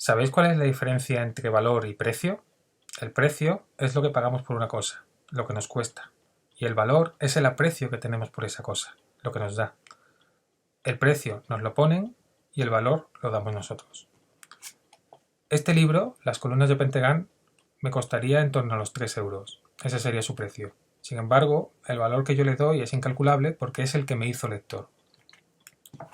¿Sabéis cuál es la diferencia entre valor y precio? El precio es lo que pagamos por una cosa, lo que nos cuesta. Y el valor es el aprecio que tenemos por esa cosa, lo que nos da. El precio nos lo ponen y el valor lo damos nosotros. Este libro, Las columnas de Pentegán, me costaría en torno a los 3 euros. Ese sería su precio. Sin embargo, el valor que yo le doy es incalculable porque es el que me hizo lector.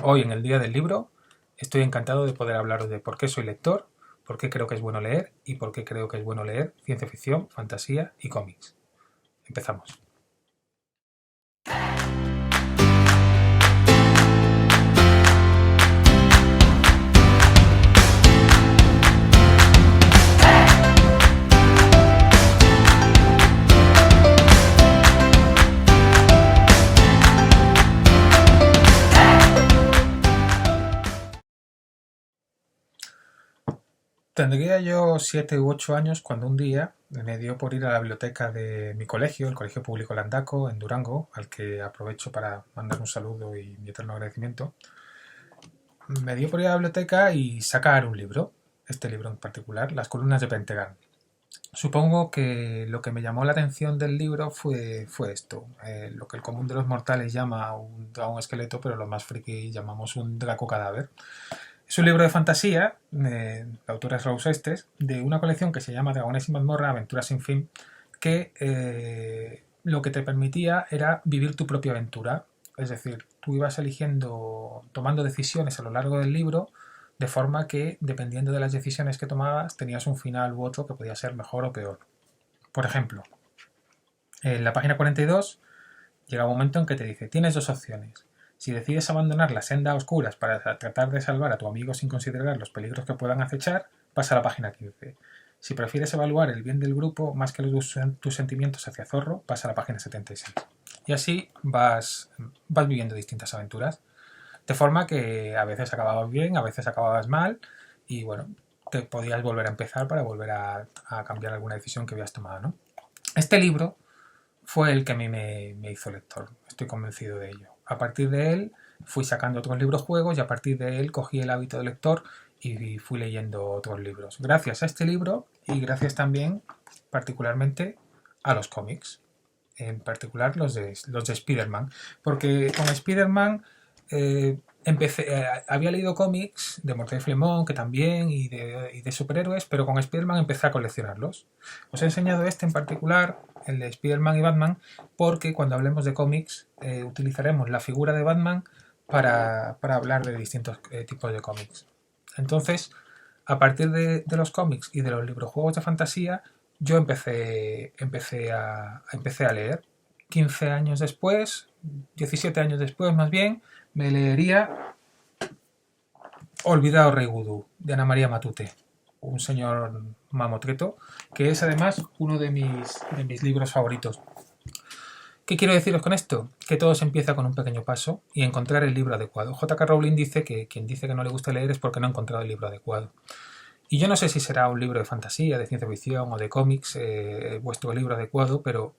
Hoy, en el Día del Libro, estoy encantado de poder hablaros de por qué soy lector, por qué creo que es bueno leer y por qué creo que es bueno leer ciencia ficción, fantasía y cómics. Empezamos. Tendría yo 7 u 8 años cuando un día me dio por ir a la biblioteca de mi colegio, el Colegio Público Landaco, en Durango, al que aprovecho para mandar un saludo y mi eterno agradecimiento. Me dio por ir a la biblioteca y sacar un libro, este libro en particular, Las columnas de Pentegán. Supongo que lo que me llamó la atención del libro fue esto, lo que el común de los mortales llama un dragón esqueleto, pero los más friki llamamos un draco cadáver. Es un libro de fantasía, la autora es Rose Estes, de una colección que se llama Dragones y mazmorra, aventuras sin fin, que lo que te permitía era vivir tu propia aventura. Es decir, tú ibas eligiendo, tomando decisiones a lo largo del libro, de forma que, dependiendo de las decisiones que tomabas, tenías un final u otro que podía ser mejor o peor. Por ejemplo, en la página 42 llega un momento en que te dice, tienes dos opciones. Si decides abandonar la senda a oscuras para tratar de salvar a tu amigo sin considerar los peligros que puedan acechar, pasa a la página 15. Si prefieres evaluar el bien del grupo más que tus sentimientos hacia Zorro, pasa a la página 76. Y así vas viviendo distintas aventuras. De forma que a veces acababas bien, a veces acababas mal, y bueno, te podías volver a empezar para volver a cambiar alguna decisión que habías tomado, ¿no? Este libro fue el que a mí me hizo lector, estoy convencido de ello. A partir de él fui sacando otros libros juegos y a partir de él cogí el hábito de lector y fui leyendo otros libros. Gracias a este libro y gracias también particularmente a los cómics, en particular los de Spider-Man, porque con Spider-Man había leído cómics de Mortal y Filemón, que también, y de superhéroes, pero con Spider-Man empecé a coleccionarlos. Os he enseñado este en particular, el de Spider-Man y Batman, porque cuando hablemos de cómics utilizaremos la figura de Batman para hablar de distintos tipos de cómics. Entonces, a partir de los cómics y de los librojuegos de fantasía, yo empecé a leer. 15 años después, 17 años después más bien, me leería Olvidado Rey Vudú, de Ana María Matute, un señor mamotreto, que es además uno de mis libros favoritos. ¿Qué quiero deciros con esto? Que todo se empieza con un pequeño paso y encontrar el libro adecuado. J.K. Rowling dice que quien dice que no le gusta leer es porque no ha encontrado el libro adecuado. Y yo no sé si será un libro de fantasía, de ciencia ficción o de cómics, vuestro libro adecuado, pero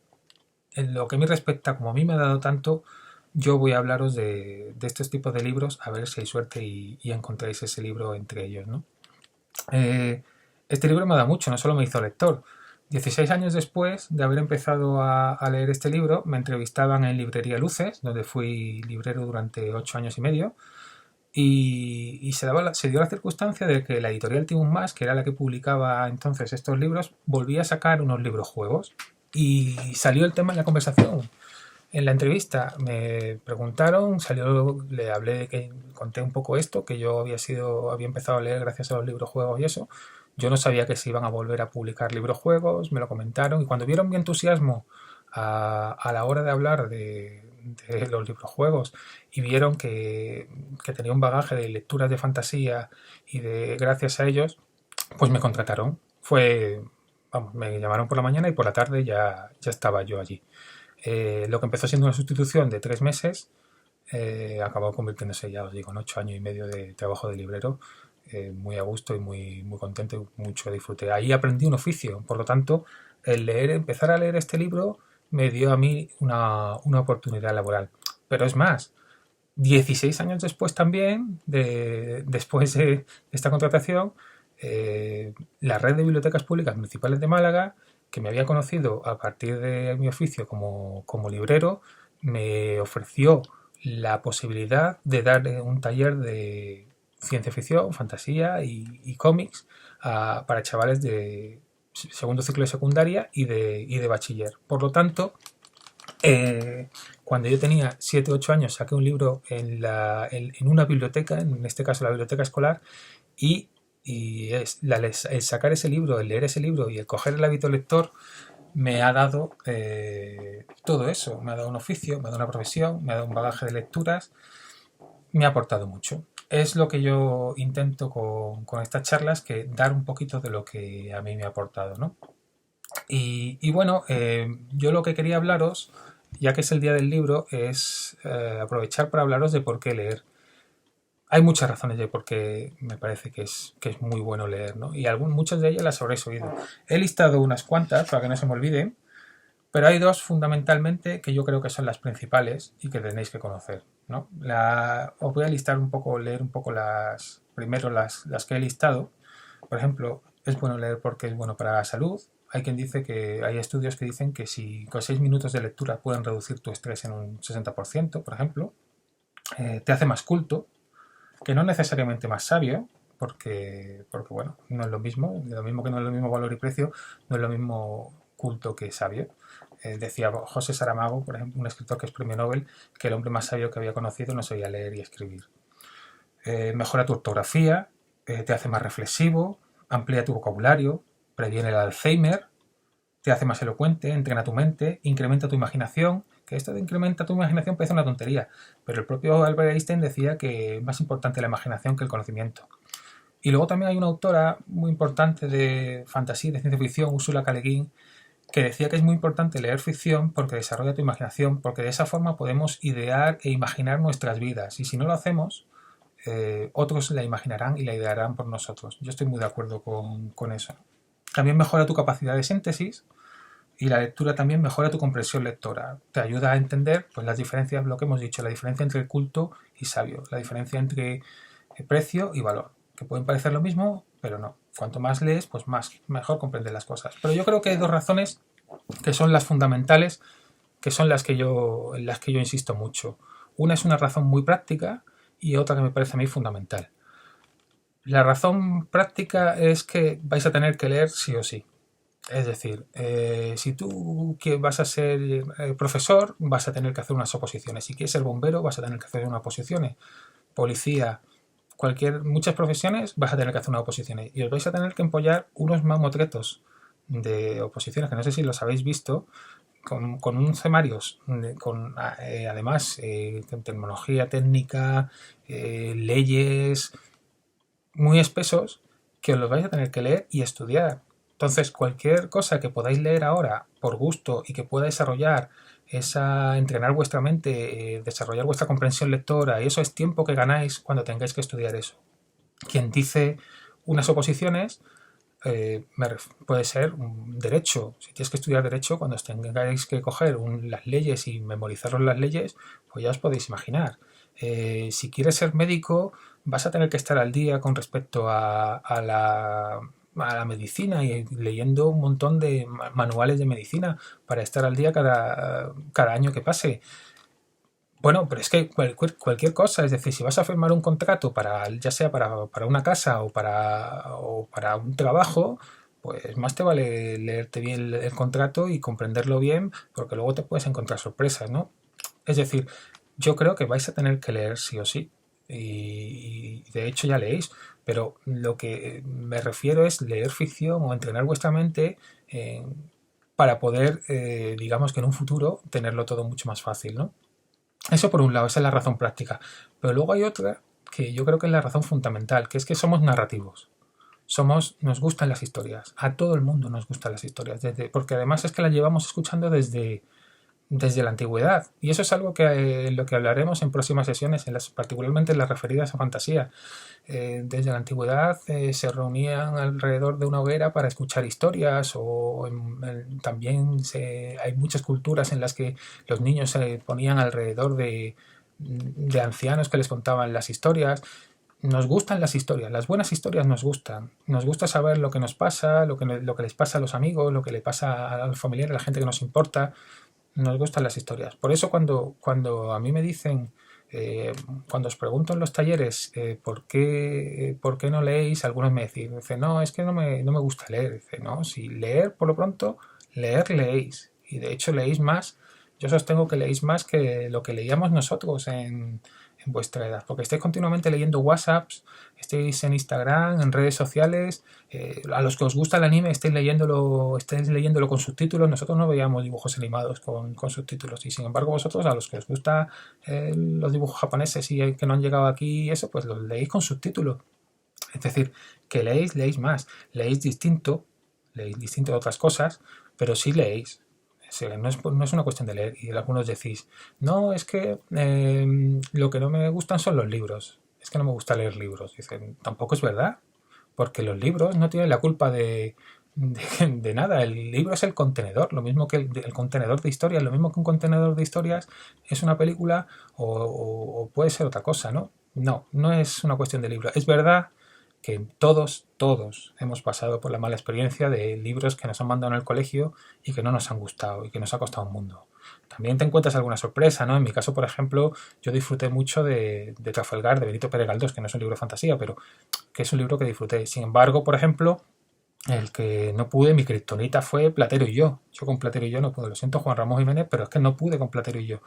en lo que me respecta, como a mí me ha dado tanto, yo voy a hablaros de estos tipos de libros, a ver si hay suerte y encontráis ese libro entre ellos, ¿no? Este libro me ha dado mucho, no solo me hizo lector. 16 años después de haber empezado a leer este libro, me entrevistaban en Librería Luces, donde fui librero durante 8 años y medio, y se dio la circunstancia de que la editorial Timon Mas, que era la que publicaba entonces estos libros, volvía a sacar unos libros juegos. Y salió el tema en la conversación. En la entrevista me preguntaron, le hablé, que conté un poco esto, que yo había empezado a leer gracias a los libros juegos y eso. Yo no sabía que se iban a volver a publicar libros juegos, me lo comentaron y cuando vieron mi entusiasmo a la hora de hablar de los libros juegos y vieron que tenía un bagaje de lecturas de fantasía y gracias a ellos, pues me contrataron. Me llamaron por la mañana y por la tarde ya estaba yo allí. Lo que empezó siendo una sustitución de 3 meses acabó convirtiéndose, ya os digo, en 8 años y medio de trabajo de librero, muy a gusto y muy, muy contento y mucho disfruté. Ahí aprendí un oficio, por lo tanto, empezar a leer este libro me dio a mí una oportunidad laboral. Pero es más, 16 años después también, después de esta contratación, la red de bibliotecas públicas municipales de Málaga, que me había conocido a partir de mi oficio como librero, me ofreció la posibilidad de dar un taller de ciencia ficción, fantasía y cómics para chavales de segundo ciclo de secundaria y de bachiller. Por lo tanto, cuando yo tenía 7 o 8 años saqué un libro en una biblioteca, en este caso la biblioteca escolar, y el sacar ese libro, el leer ese libro y el coger el hábito lector me ha dado todo eso. Me ha dado un oficio, me ha dado una profesión, me ha dado un bagaje de lecturas, me ha aportado mucho. Es lo que yo intento con estas charlas, que dar un poquito de lo que a mí me ha aportado, ¿no? Y bueno, yo lo que quería hablaros, ya que es el día del libro, es aprovechar para hablaros de por qué leer. Hay muchas razones de por qué me parece que es muy bueno leer, ¿no? Y muchas de ellas las habréis oído. He listado unas cuantas para que no se me olviden, pero hay dos fundamentalmente que yo creo que son las principales y que tenéis que conocer, ¿no? Os voy a listar un poco, leer un poco primero las que he listado. Por ejemplo, es bueno leer porque es bueno para la salud. Hay quien dice que hay estudios que dicen que si con 6 minutos de lectura pueden reducir tu estrés en un 60%, por ejemplo. Te hace más culto, que no necesariamente más sabio, porque bueno, no es lo mismo que no es lo mismo valor y precio, no es lo mismo culto que sabio. Decía José Saramago, por ejemplo, un escritor que es premio Nobel, que el hombre más sabio que había conocido no sabía leer y escribir. Mejora tu ortografía, te hace más reflexivo, amplía tu vocabulario, previene el Alzheimer, te hace más elocuente, entrena tu mente, incrementa tu imaginación. Que esto de incrementa tu imaginación parece una tontería, pero el propio Albert Einstein decía que es más importante la imaginación que el conocimiento. Y luego también hay una autora muy importante de fantasía y de ciencia ficción, Ursula K. Le Guin, que decía que es muy importante leer ficción porque desarrolla tu imaginación, porque de esa forma podemos idear e imaginar nuestras vidas. Y si no lo hacemos, otros la imaginarán y la idearán por nosotros. Yo estoy muy de acuerdo con eso. También mejora tu capacidad de síntesis, y la lectura también mejora tu comprensión lectora. Te ayuda a entender pues, las diferencias, lo que hemos dicho, la diferencia entre culto y sabio, la diferencia entre precio y valor, que pueden parecer lo mismo, pero no. Cuanto más lees, pues mejor comprendes las cosas. Pero yo creo que hay dos razones que son las fundamentales, que son en las que yo insisto mucho. Una es una razón muy práctica y otra que me parece a mí fundamental. La razón práctica es que vais a tener que leer sí o sí. Es decir, si tú vas a ser profesor, vas a tener que hacer unas oposiciones. Si quieres ser bombero, vas a tener que hacer unas oposiciones. Policía, muchas profesiones, vas a tener que hacer unas oposiciones. Y os vais a tener que empollar unos mamotretos de oposiciones, que no sé si los habéis visto, con unos temarios, además, con tecnología técnica, leyes muy espesos, que os los vais a tener que leer y estudiar. Entonces, cualquier cosa que podáis leer ahora por gusto y que pueda entrenar vuestra mente, desarrollar vuestra comprensión lectora, y eso es tiempo que ganáis cuando tengáis que estudiar eso. Quien dice unas oposiciones puede ser un derecho. Si tienes que estudiar derecho, cuando tengáis que coger las leyes y memorizaros las leyes, pues ya os podéis imaginar. Si quieres ser médico, vas a tener que estar al día con respecto a la medicina y leyendo un montón de manuales de medicina para estar al día cada año que pase. Bueno, pero es que cualquier cosa, es decir, si vas a firmar un contrato ya sea para una casa o para un trabajo, pues más te vale leerte bien el contrato y comprenderlo bien, porque luego te puedes encontrar sorpresas, ¿no? Es decir, yo creo que vais a tener que leer sí o sí, y de hecho ya leéis, pero lo que me refiero es leer ficción o entrenar vuestra mente para poder, digamos que en un futuro, tenerlo todo mucho más fácil, ¿no? Eso por un lado, esa es la razón práctica. Pero luego hay otra que yo creo que es la razón fundamental, que es que somos narrativos. Nos gustan las historias. A todo el mundo nos gustan las historias. Porque además es que las llevamos escuchando desde la antigüedad. Y eso es algo que lo que hablaremos en próximas sesiones, particularmente en las referidas a fantasía. Desde la antigüedad se reunían alrededor de una hoguera para escuchar historias, o también hay muchas culturas en las que los niños se ponían alrededor de ancianos que les contaban las historias. nos gustan las historias, las buenas historias nos gustan. Nos gusta saber lo que nos pasa, lo que les pasa a los amigos, lo que le pasa a los familiares, a la gente que nos importa. Nos gustan las historias. Por eso cuando a mí me dicen, cuando os pregunto en los talleres por qué no leéis, algunos me dicen, no, es que no me gusta leer. Dice, no, si leer, por lo pronto, leéis. Y de hecho leéis más. Yo sostengo que leéis más que lo que leíamos nosotros en vuestra edad, porque estáis continuamente leyendo WhatsApps, estáis en Instagram, en redes sociales, a los que os gusta el anime estáis leyéndolo con subtítulos. Nosotros no veíamos dibujos animados con subtítulos, y sin embargo vosotros, a los que os gusta los dibujos japoneses y que no han llegado aquí, eso pues los leéis con subtítulos. Es decir, que leéis más, leéis distinto de otras cosas, pero sí leéis. No es una cuestión de leer. Y algunos decís, no, es que lo que no me gustan son los libros. Es que no me gusta leer libros. Dicen, tampoco es verdad, porque los libros no tienen la culpa de nada. El libro es el contenedor, lo mismo que el contenedor de historias, lo mismo que un contenedor de historias es una película o puede ser otra cosa, ¿no? No es una cuestión de libro. Es verdad que todos hemos pasado por la mala experiencia de libros que nos han mandado en el colegio y que no nos han gustado y que nos ha costado un mundo. También te encuentras alguna sorpresa, ¿no? En mi caso, por ejemplo, yo disfruté mucho de Trafalgar, de Benito Pérez Galdós, que no es un libro de fantasía, pero que es un libro que disfruté. Sin embargo, por ejemplo, el que no pude, mi kriptonita fue Platero y yo. Yo con Platero y yo no pude. Lo siento, Juan Ramón Jiménez, pero es que no pude con Platero y yo,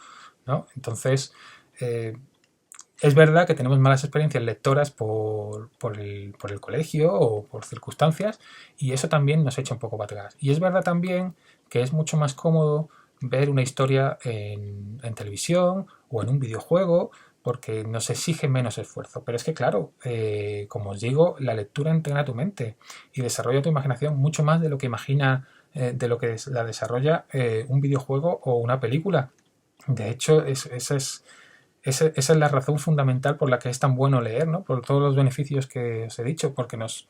¿no? Entonces, es verdad que tenemos malas experiencias lectoras por el colegio o por circunstancias, y eso también nos echa un poco para atrás. Y es verdad también que es mucho más cómodo ver una historia en televisión o en un videojuego porque nos exige menos esfuerzo. Pero es que, claro, como os digo, la lectura entrena tu mente y desarrolla tu imaginación mucho más de lo que imagina, de lo que la desarrolla un videojuego o una película. De hecho, esa es la razón fundamental por la que es tan bueno leer, ¿no? Por todos los beneficios que os he dicho, porque nos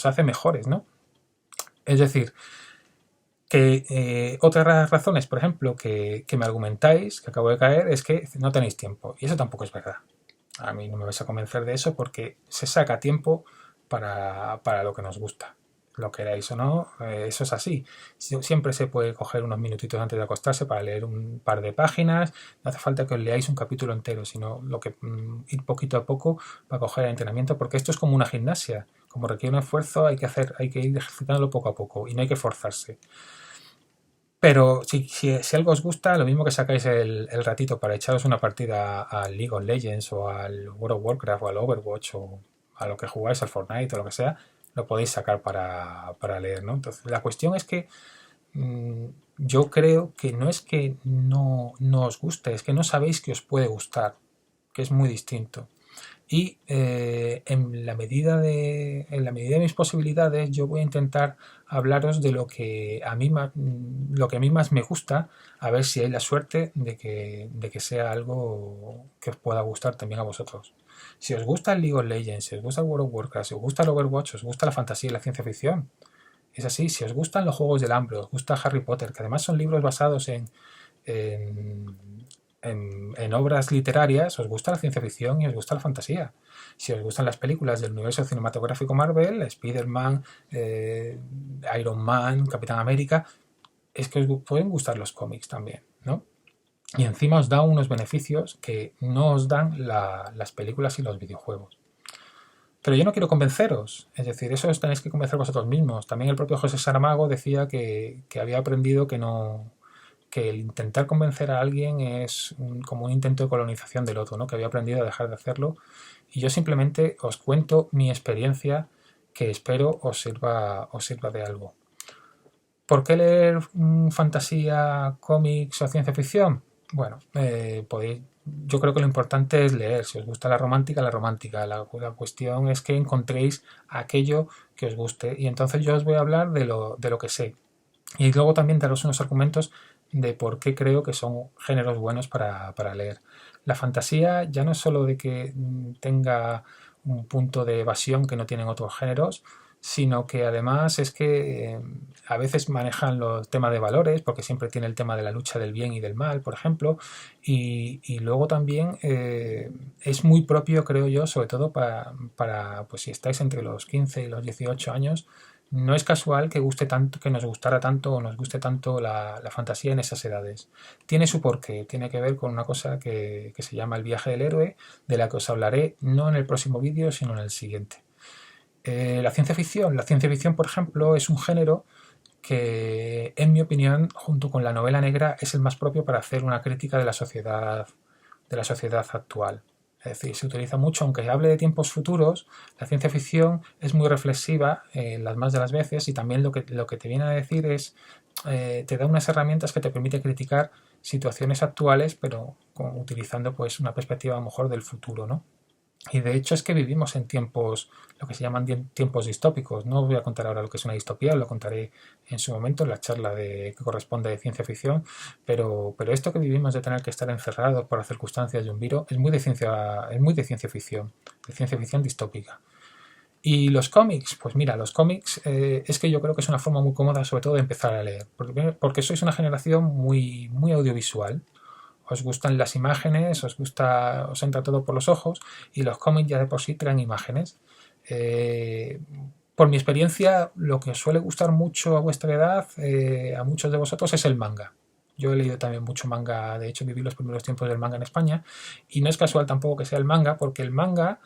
hace mejores, ¿no? Es decir, que otras razones, por ejemplo, que me argumentáis, que acabo de caer, es que no tenéis tiempo. Y eso tampoco es verdad. A mí no me vais a convencer de eso porque se saca tiempo para lo que nos gusta. Lo queráis o no, eso es así. Siempre se puede coger unos minutitos antes de acostarse para leer un par de páginas. No hace falta que os leáis un capítulo entero, sino ir poquito a poco para coger el entrenamiento, porque esto es como una gimnasia. Como requiere un esfuerzo, hay que ir ejercitándolo poco a poco y no hay que forzarse. Pero si algo os gusta, lo mismo que sacáis el ratito para echaros una partida al League of Legends o al World of Warcraft o al Overwatch o a lo que jugáis, al Fortnite o lo que sea, lo podéis sacar para leer, ¿no? Entonces, la cuestión es que yo creo que no es que no os guste, es que no sabéis que os puede gustar, que es muy distinto. Y en la medida de mis posibilidades, yo voy a intentar hablaros de lo que a mí más me gusta, a ver si hay la suerte de que sea algo que os pueda gustar también a vosotros. Si os gusta el League of Legends, si os gusta el World of Warcraft, si os gusta el Overwatch, si os gusta la fantasía y la ciencia ficción, es así. Si os gustan los juegos del hambre, os gusta Harry Potter, que además son libros basados en, en obras literarias, os gusta la ciencia ficción y os gusta la fantasía. Si os gustan las películas del universo cinematográfico Marvel, Spider-Man, Iron Man, Capitán América, es que os pueden gustar los cómics también, ¿no? Y encima os da unos beneficios que no os dan las películas y los videojuegos. Pero yo no quiero convenceros, es decir, eso os tenéis que convencer vosotros mismos. También el propio José Saramago decía que había aprendido que el intentar convencer a alguien es como un intento de colonización del otro, ¿no? Que había aprendido a dejar de hacerlo. Y yo simplemente os cuento mi experiencia que espero os sirva de algo. ¿Por qué leer fantasía, cómics o ciencia ficción? Bueno, yo creo que lo importante es leer. Si os gusta la romántica, la romántica. La cuestión es que encontréis aquello que os guste. Y entonces yo os voy a hablar de lo que sé. Y luego también daros unos argumentos de por qué creo que son géneros buenos para leer. La fantasía ya no es solo de que tenga un punto de evasión que no tienen otros géneros, sino que además es que a veces manejan los temas de valores, porque siempre tiene el tema de la lucha del bien y del mal, por ejemplo, y luego también es muy propio, creo yo, sobre todo para pues si estáis entre los 15 y los 18 años, no es casual que guste tanto, que nos gustara tanto o nos guste tanto la fantasía en esas edades. Tiene su porqué, tiene que ver con una cosa que se llama el viaje del héroe, de la que os hablaré no en el próximo vídeo, sino en el siguiente. La ciencia ficción, por ejemplo, es un género que, en mi opinión, junto con la novela negra, es el más propio para hacer una crítica de la sociedad actual. Es decir, se utiliza mucho, aunque hable de tiempos futuros, la ciencia ficción es muy reflexiva las más de las veces, y también lo que te viene a decir es, te da unas herramientas que te permite criticar situaciones actuales, pero utilizando pues una perspectiva a lo mejor del futuro, ¿no? Y de hecho es que vivimos en tiempos, lo que se llaman tiempos distópicos. No os voy a contar ahora lo que es una distopía, lo contaré en su momento en la charla que corresponde de ciencia ficción, pero esto que vivimos de tener que estar encerrados por las circunstancias de un virus es muy de ciencia ficción distópica. Y los cómics, pues mira, los cómics es que yo creo que es una forma muy cómoda sobre todo de empezar a leer, porque sois una generación muy, muy audiovisual. Os gustan las imágenes, os entra todo por los ojos, y los cómics ya de por sí traen imágenes. Por mi experiencia, lo que os suele gustar mucho a vuestra edad, a muchos de vosotros, es el manga. Yo he leído también mucho manga, de hecho viví los primeros tiempos del manga en España, y no es casual tampoco que sea el manga, porque el manga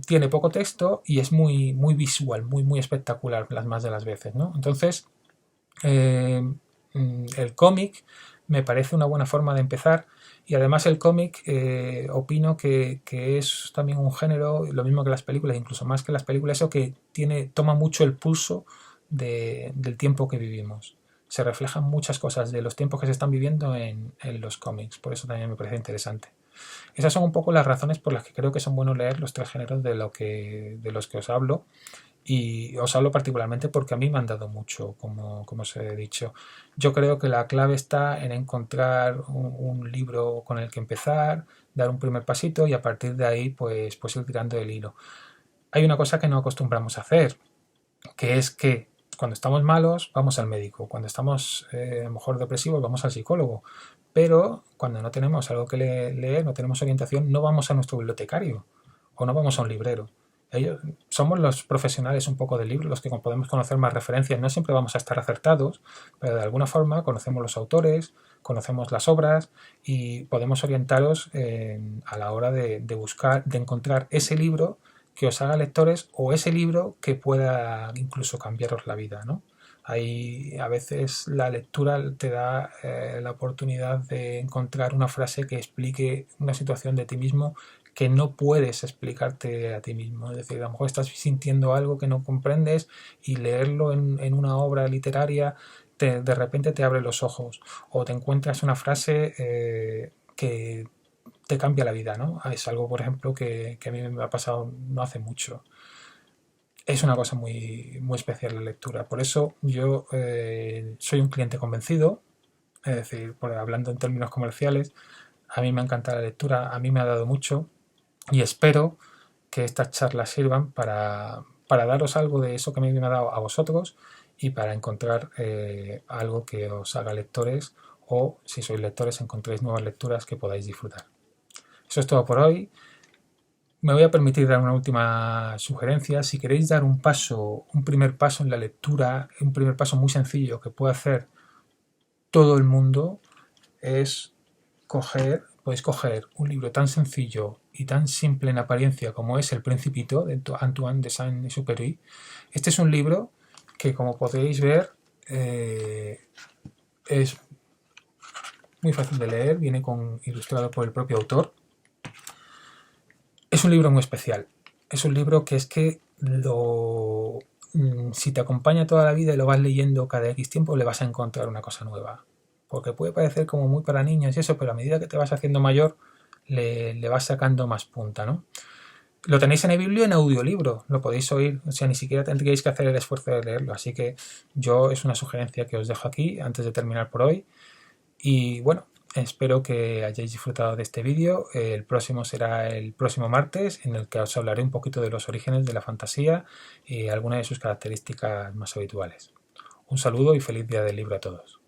tiene poco texto y es muy, muy visual, muy, muy espectacular las más de las veces, ¿no? Entonces, el cómic me parece una buena forma de empezar, y además el cómic opino que es también un género, lo mismo que las películas, incluso más que las películas, eso que toma mucho el pulso del tiempo que vivimos. Se reflejan muchas cosas de los tiempos que se están viviendo en los cómics, por eso también me parece interesante. Esas son un poco las razones por las que creo que son buenos leer los tres géneros de los que os hablo. Y os hablo particularmente porque a mí me han dado mucho, como os he dicho. Yo creo que la clave está en encontrar un libro con el que empezar, dar un primer pasito y a partir de ahí pues ir tirando del hilo. Hay una cosa que no acostumbramos a hacer, que es que cuando estamos malos vamos al médico, cuando estamos a lo mejor depresivos vamos al psicólogo, pero cuando no tenemos algo que leer, no tenemos orientación, no vamos a nuestro bibliotecario o no vamos a un librero. Somos los profesionales un poco del libro los que podemos conocer más referencias. No siempre vamos a estar acertados, pero de alguna forma conocemos los autores, conocemos las obras y podemos orientaros a la hora de buscar, de encontrar ese libro que os haga lectores o ese libro que pueda incluso cambiaros la vida, ¿no? A veces la lectura te da la oportunidad de encontrar una frase que explique una situación de ti mismo que no puedes explicarte a ti mismo. Es decir, a lo mejor estás sintiendo algo que no comprendes y leerlo en una obra literaria de repente te abre los ojos, o te encuentras una frase que te cambia la vida, ¿no? Es algo, por ejemplo, que a mí me ha pasado no hace mucho. Es una cosa muy, muy especial la lectura. Por eso yo soy un cliente convencido, es decir, hablando en términos comerciales, a mí me encanta la lectura, a mí me ha dado mucho, y espero que estas charlas sirvan para daros algo de eso que a mí me ha dado a vosotros y para encontrar algo que os haga lectores, o si sois lectores encontréis nuevas lecturas que podáis disfrutar. Eso es todo por hoy. Me voy a permitir dar una última sugerencia. Si queréis dar un primer paso en la lectura, un primer paso muy sencillo que puede hacer todo el mundo, podéis coger un libro tan sencillo y tan simple en apariencia como es El Principito, de Antoine de Saint-Exupéry. Este es un libro que, como podéis ver, es muy fácil de leer, viene ilustrado por el propio autor. Es un libro muy especial. Es un libro que si te acompaña toda la vida y lo vas leyendo cada X tiempo, le vas a encontrar una cosa nueva. Porque puede parecer como muy para niños y eso, pero a medida que te vas haciendo mayor, le vas sacando más punta, ¿no? Lo tenéis en eBiblio en audiolibro, lo podéis oír, o sea, ni siquiera tendríais que hacer el esfuerzo de leerlo. Así que es una sugerencia que os dejo aquí antes de terminar por hoy. Y bueno, Espero que hayáis disfrutado de este vídeo. El próximo será el próximo martes, en el que os hablaré un poquito de los orígenes de la fantasía y algunas de sus características más habituales. Un saludo y feliz día del libro a todos.